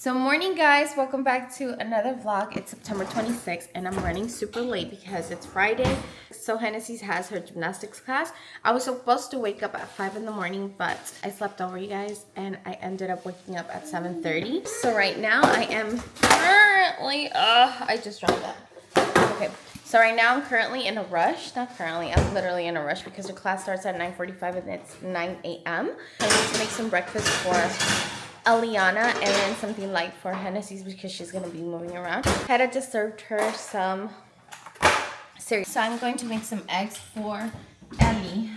So morning guys, welcome back to another vlog. It's September 26th and I'm running super late because it's Friday. So Hennessy has her gymnastics class. I was supposed to wake up at 5 in the morning, but I slept over, you guys, and I ended up waking up at 7:30. So right now I am currently, I just dropped that. Okay, so right now I'm currently in a rush. Not currently, I'm literally in a rush because the class starts at 9:45 and it's 9 a.m. I need to make some breakfast for Eliana and then something light for Hennessy's because she's going to be moving around. I had just served her some cereal. So I'm going to make some eggs for Ellie.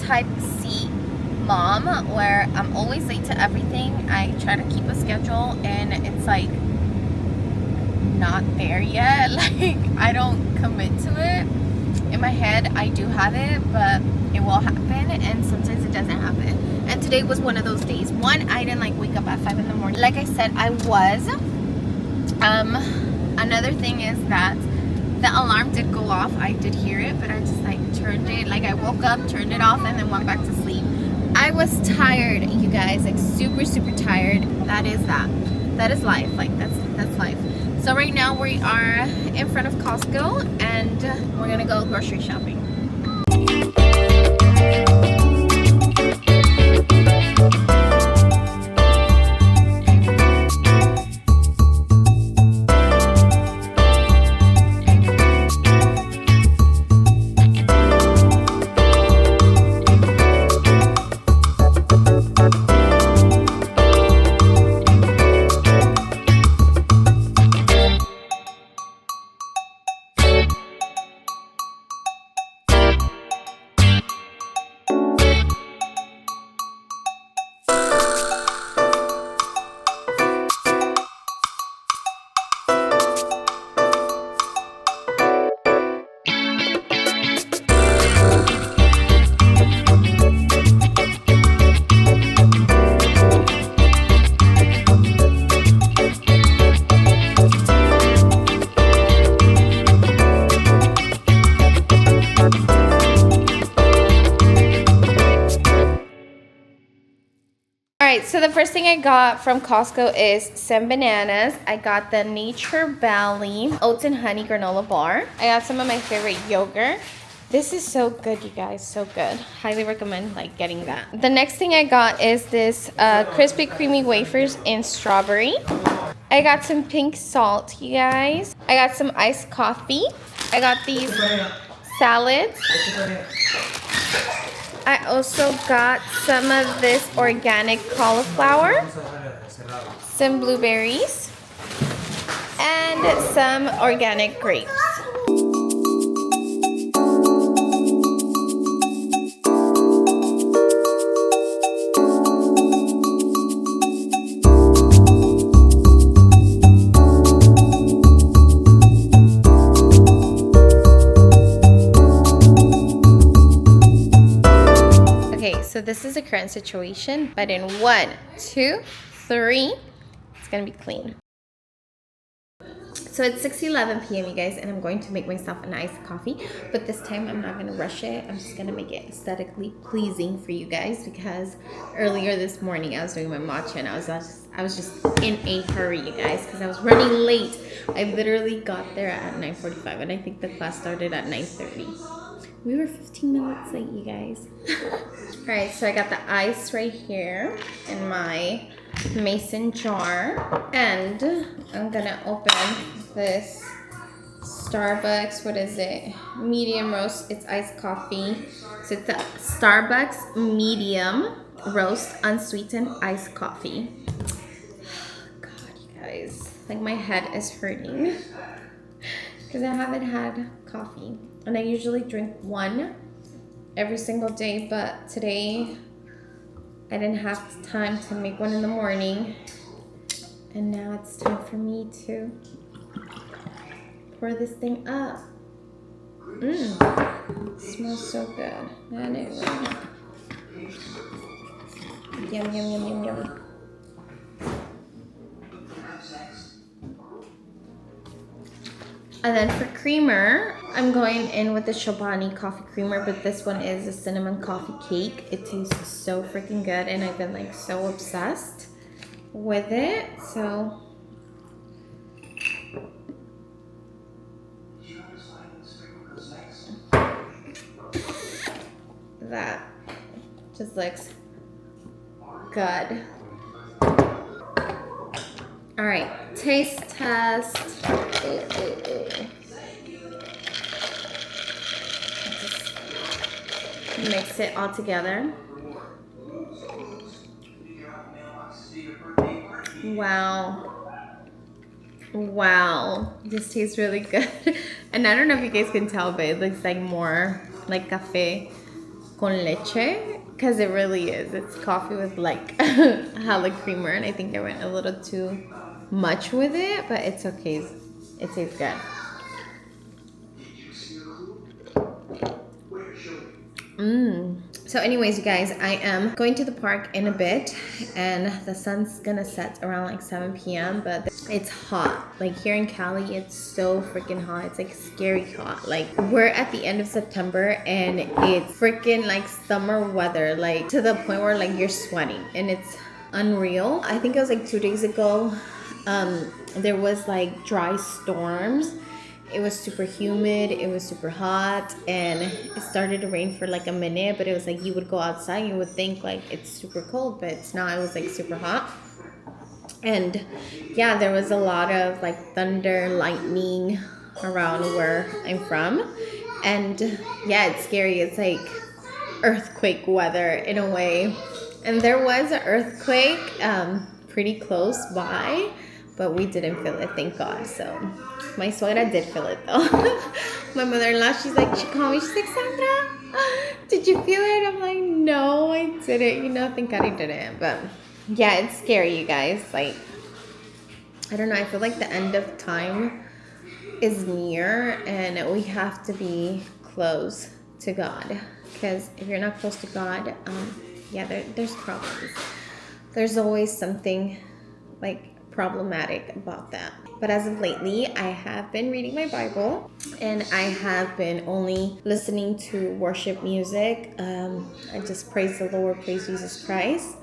Type C mom where I'm always late to everything. I try to keep a schedule and it's like not there yet. Like I don't commit to it. In my head I do have it, but it will happen and sometimes it doesn't happen. And today was one of those days. One, I didn't like wake up at 5 in the morning. Like I said, I was. Another thing is that the alarm did go off. I did hear it, but I just like turned it, like I woke up, turned it off, and then went back to sleep. I was tired, you guys, like super tired. That is life. Like that's life. So right now we are in front of Costco and we're gonna go grocery shopping. Alright, so the first thing I got from Costco is some bananas. I got the Nature Valley Oats and Honey Granola Bar. I got some of my favorite yogurt. This is so good, you guys, so good. Highly recommend like getting that. The next thing I got is this crispy creamy wafers in strawberry. I got some pink salt, you guys. I got some iced coffee. I got these salads. I also got some of this organic cauliflower, some blueberries, and some organic grapes. So this is a current situation, but in 1, 2, 3, it's gonna be clean. So it's 6:11 p.m. you guys, and I'm going to make myself an iced coffee, but this time I'm not gonna rush it. I'm just gonna make it aesthetically pleasing for you guys, because earlier this morning I was doing my matcha and I was just in a hurry, you guys, because I was running late. I literally got there at 9:45 and I think the class started at 9:30. We were 15 minutes late, you guys. All right, so I got the ice right here in my mason jar, and I'm gonna open this Starbucks, what is it? Medium roast, it's iced coffee. So it's a Starbucks medium roast unsweetened iced coffee. God, you guys, like my head is hurting because I haven't had coffee. And I usually drink one every single day, but today I didn't have time to make one in the morning. And now it's time for me to pour this thing up. It smells so good. And it really. Yum, yum, yum, yum, yum. And then for creamer, I'm going in with the Chobani coffee creamer, but this one is a cinnamon coffee cake. It tastes so freaking good, and I've been like so obsessed with it. So that just looks good. All right, taste test. Just mix it all together. Wow, this tastes really good. And I don't know if you guys can tell, but it looks like more like café con leche, because it really is. It's coffee with like hella creamer, and I think I went a little too much with it, but it's okay. It tastes good. So anyways, you guys, I am going to the park in a bit, and the sun's gonna set around like 7 p.m. but it's hot. Like here in Cali, it's so freaking hot. It's like scary hot. Like we're at the end of September and it's freaking like summer weather, like to the point where like you're sweating and it's unreal. I think it was like 2 days ago, there was like dry storms. It was super humid, it was super hot, and it started to rain for like a minute, but it was like you would go outside, you would think like it's super cold, but it's not. It was like super hot. And yeah, there was a lot of like thunder, lightning around where I'm from. And yeah, it's scary. It's like earthquake weather in a way. And there was an earthquake pretty close by, but we didn't feel it, thank God. So my suegra did feel it though. My mother-in-law, she called me, she's like, Sandra, did you feel it? I'm like, no, I didn't, you know, thank God I didn't. But yeah, it's scary, you guys. Like, I don't know, I feel like the end of time is near, and we have to be close to God, because if you're not close to God, yeah, there's problems. There's always something like problematic about that. But as of lately, I have been reading my Bible, and I have been only listening to worship music. I just praise the Lord, praise Jesus Christ.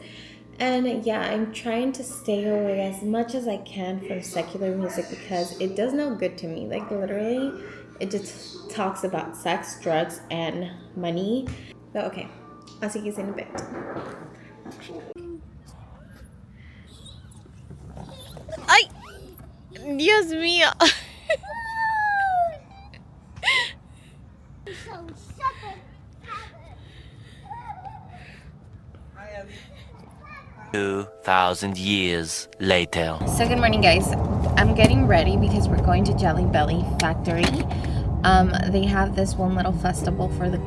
And yeah, I'm trying to stay away as much as I can from secular music, because it does no good to me. Like literally, it just talks about sex, drugs, and money. So okay, I'll see you guys in a bit. Ay, Dios mío. 2,000 years later. So good morning, guys. I'm getting ready because we're going to Jelly Belly Factory. They have this one little festival for the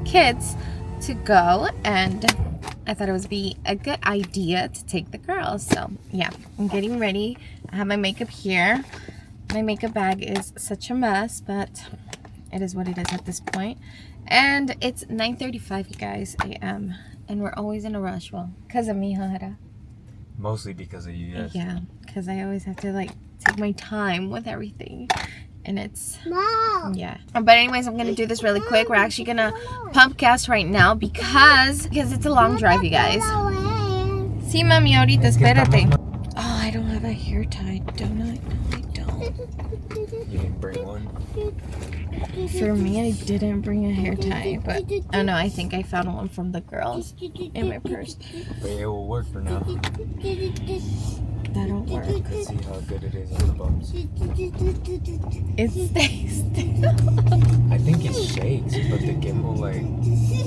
kids to go, and I thought it would be a good idea to take the girls. So yeah, I'm getting ready. I have my makeup here. My makeup bag is such a mess, but it is what it is at this point. And it's 9:35, you guys, a.m. And we're always in a rush. Well, because of me, Hara. Mostly because of you, yes. Yeah, because I always have to like take my time with everything. And it's, yeah. But anyways, I'm gonna do this really quick. We're actually gonna pump gas right now because it's a long drive, you guys. Sí, mami, ahorita, espérate. Oh, I don't have a hair tie, don't I? No, I don't. You didn't bring one? For me, I didn't bring a hair tie, but oh no, I think I found one from the girls in my purse. But it will work for now. That'll work. Let's see how good it is on the bumps. It stays still. I think it shakes, but the gimbal like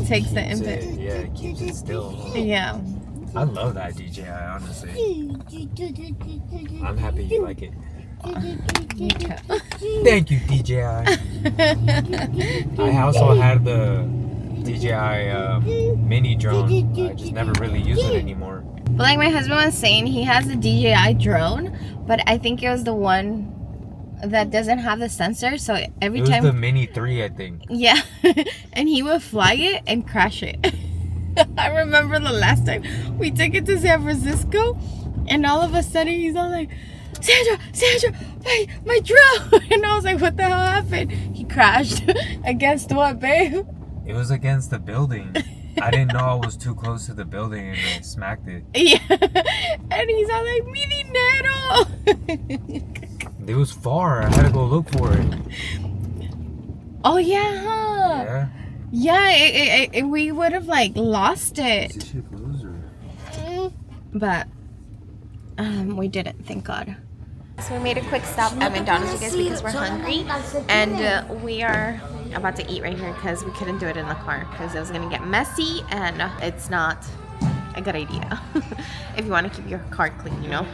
Takes the keeps input. it, yeah, it keeps it still. Yeah. I love that DJI, honestly. I'm happy you like it. Me too. Thank you, DJI. I also had the DJI mini drone. I just never really use it anymore. But like my husband was saying, he has a DJI drone, but I think it was the one that doesn't have the sensor. So every It was time, the Mini 3, I think. yeah, and he would fly it and crash it. I remember the last time we took it to San Francisco, and all of a sudden he's all like, Sandra, my drone. And I was like, what the hell happened? He crashed. Against what, babe? It was against the building. I didn't know I was too close to the building and I smacked it. Yeah. And he's all like, mi dinero. It was far. I had to go look for it. Oh, yeah, huh? Yeah. Yeah, we would have like lost it. Is this shit closed or? But we didn't, thank God. So we made a quick stop at McDonald's, you guys, because we're hungry, and we are about to eat right here because we couldn't do it in the car because it was gonna get messy, and it's not a good idea if you want to keep your car clean, you know.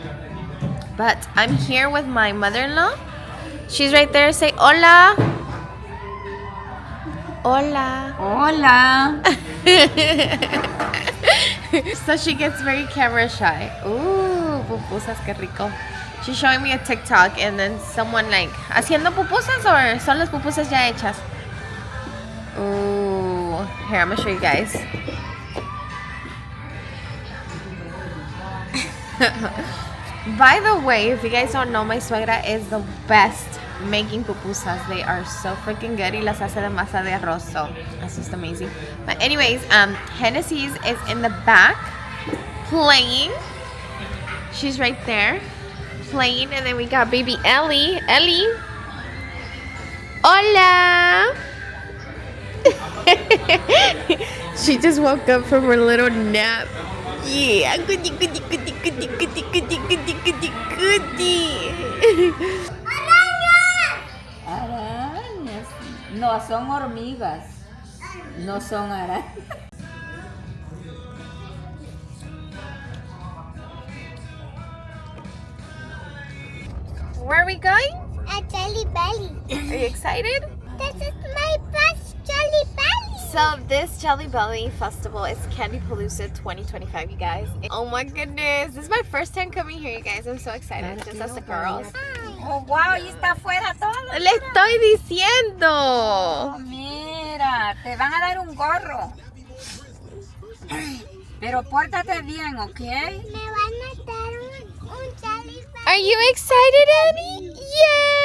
But I'm here with my mother-in-law. She's right there. Say hola. Hola. Hola. So she gets very camera shy. Ooh, pupusas, qué rico. She's showing me a TikTok, and then someone like, ¿haciendo pupusas or son las pupusas ya hechas? Ooh, here, I'm gonna show you guys. By the way, if you guys don't know, my suegra is the best making pupusas. They are so freaking good. Y las hace de masa de arroz, so that's just amazing. But anyways, Hennessy's is in the back playing. She's right there playing, and then we got baby Ellie. Ellie, hola. She just woke up from her little nap. Yeah, goody, goody, goody, goody, goody, goody, goody, goody, goody. Arañas. No, son hormigas. No son arañas. Where are we going? A Jelly Belly. Are you excited? This is my best Jelly Belly. So this Jelly Belly festival is Candy Palooza 2025, you guys. Oh my goodness, this is my first time coming here, you guys. I'm so excited, just as the girls. Oh, wow, y está afuera todo. Le estoy diciendo. Oh, mira, te van a dar un gorro. Pero pórtate bien, ¿ok? Me van a dar un Jelly Belly. Are you excited, Annie? Yay!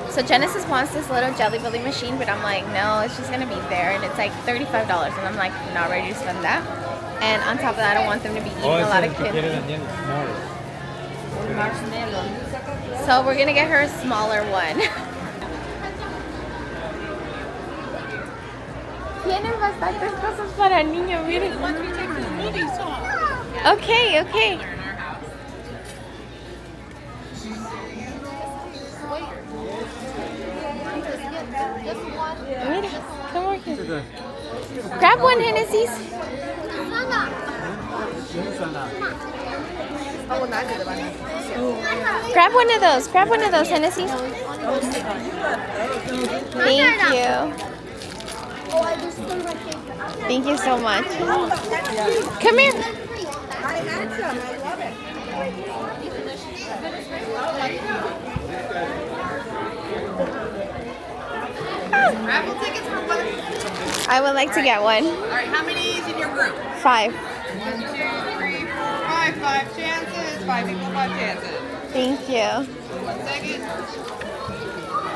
So Genesis wants this little Jelly Belly machine, but I'm like, no, it's just gonna be there, and it's like $35, and I'm like, not ready to spend that. And on top of that, I don't want them to be eating a lot of candy. So we're gonna get her a smaller one. Tienen bastantes cosas para niños, miren. Okay, okay. Mira, come over here. Grab one, Hennessy's. Grab one of those. Grab one of those, Hennessy's. Thank you. Thank you so much. Come here. Raffle tickets for one. I would like to get one. All right, how many is in your group? 5. 1, 2, 3, 4, 5. 5 chances. 5 people, 5 chances. Thank you. 1 second.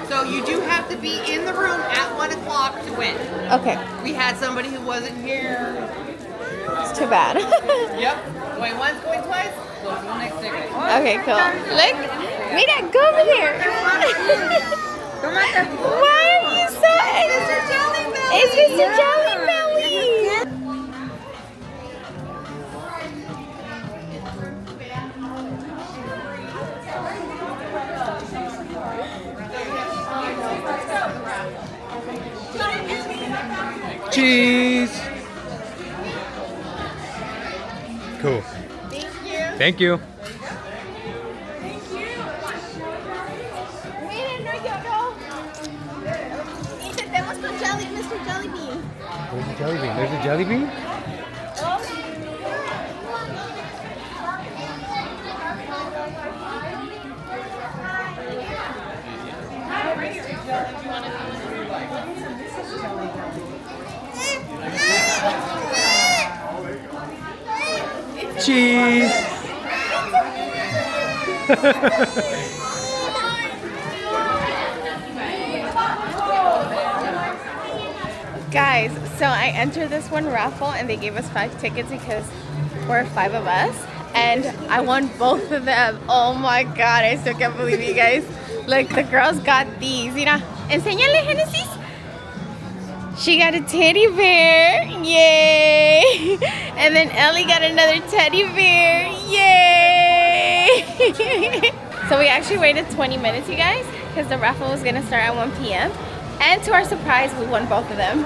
So you do have to be in the room at 1 o'clock to win. Okay, We had somebody who wasn't here. it's too bad. Yep. Going once, going twice. Go to the next ticket. Okay, cool. Look, mira, go over there. Why are you so excited? It's Mr. Jelly Belly. Cheese. Cool. Thank you. Miren, no lloró. Intentemos con Mr. Jelly Bean. Where's the jelly bean? There's a jelly bean? Cheese. Guys, so I entered this one raffle and they gave us 5 tickets because we're 5 of us. And I won both of them. Oh my god, I still can't believe you guys. Look, the girls got these. Mira, enséñale, Genesis. She got a teddy bear. Yay! And then Ellie got another teddy bear. Yay! So we actually waited 20 minutes, you guys, because the raffle was going to start at 1 p.m. And to our surprise, we won both of them.